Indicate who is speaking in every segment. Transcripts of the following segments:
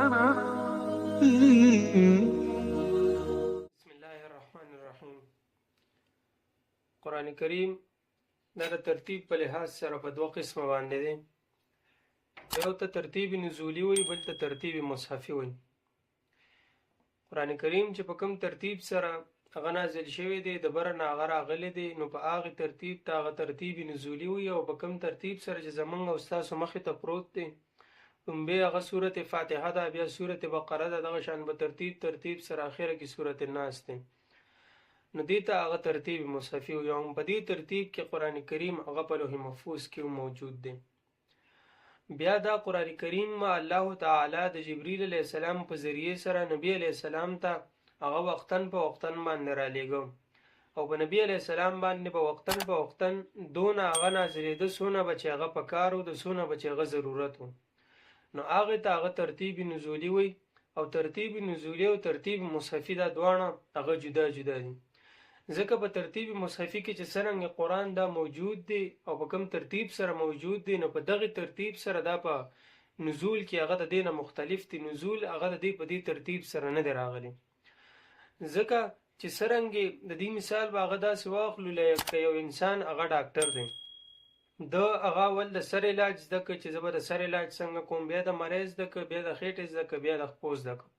Speaker 1: بسم الله الرحمن الرحیم. قرآن کریم دا د ترتیب په لحاظ سره په دوه قسمه باندې دی. یو ته ترتیب نزولی وي، بل ته ترتیب مصحفي وي. قرآن کریم چې په کوم ترتیب سره هغه نازل شوی دی، د بره نه هغه راغلی دی، نو په هغې ترتیب ته هغه ترتیب نزولی وي. او په کوم ترتیب سره چې زمونږ او ستاسو مخې ته پروت دی، لومبی هغه سورت فاتحه ده، بیا سورت بقره ده، دغه شان په ترتیب سره اخره کې سورت الناس دی. نو دې ته هغه ترتیب مصحفي وي. او په دې ترتیب کې قرآن کریم هغه په لوح محفوظ کې موجود دی. بیا دا قرآن کریم ما الله تعالی د جبریل علیه السلام په ذریعه سره نبی علیه السلام ته هغه وختن په وختن باندې را لېږو، او په نبی علیه السلام باندې په وختن دونه هغه نازلېده څونه به چې هغه پکار و، د څونه به چې هغه ضرورت و. نو هغې ته هغه ترتیب نزولی وي. او ترتیب نزولی او ترتیب مصحفي دا دواړه هغه جدا جدا دي. ځکه په ترتیب مصحفي کې چې څرنګه قرآن دا موجود دی او په کوم ترتیب سره موجود دی، نو په دغه ترتیب سره دا په نزول کې هغه د دې نه مختلف دی. نزول هغه د دې په دې ترتیب سره نه دی راغلی. ځکه چې څرنګه د دې مثال به هغه داسې واخلو لکه یو انسان هغه ډاکټر دی، د هغه اول د سر علاج زده کړه چې زه به د سر علاج څنګه کوم، بیا د مریض زده کړه، بیا د خېټې زده کړه، بیا د خپو زده کړه.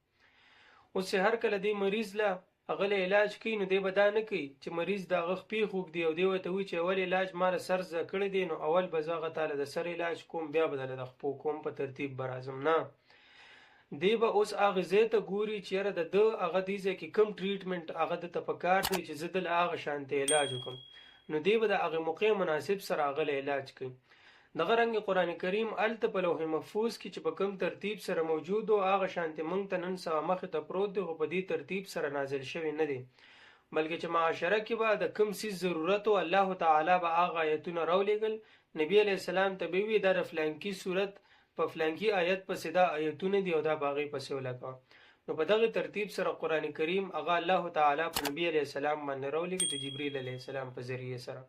Speaker 1: اوس چې هر کله دې مریض له هغه له علاج کوي، نو دی به دا نه کوي چې مریض د هغه خپې خوږ دی او دی ورته وایي چې اول علاج ما د سر زده کړی دی، نو اول به زه هغه تاله د سر علاج کوم، بیا به دله د خپو کوم، په ترتیب به راځم. نه، دی به اوس هغه ځای ته ګوري چې یاره د ده هغه دې ځای کې کوم ټریټمنټ هغه دته په کار دی چې زه دله هغه شانتې علاج وکړم، نو دی به د هغې موقع مناسب سره هغه له علاج کوي. دغه رنګ قرآن کریم هلته په لوح محفوظ کې چې په کوم ترتیب سره موجود و، هغه شانتې موږ ته نن سبا مخې ته پروت دی، خو په دې ترتیب سره نازل شوی نه دی، بلکې چې معاشره کې به د کوم څیز ضرورت و، الله تعالی به هغه آیتونه راولېږل، نبي علیه السلام ته به وي دا د فلانکي صورت په فلانکي آیت پسې دا آیتونه دي او دا به هغې پسې ولګوه. نو په دغه ترتیب سره قرآن کریم هغه الله تعالی په نبي علیه السلام باندې راولېږي د جبریل علیه السلام په ذریعه سره.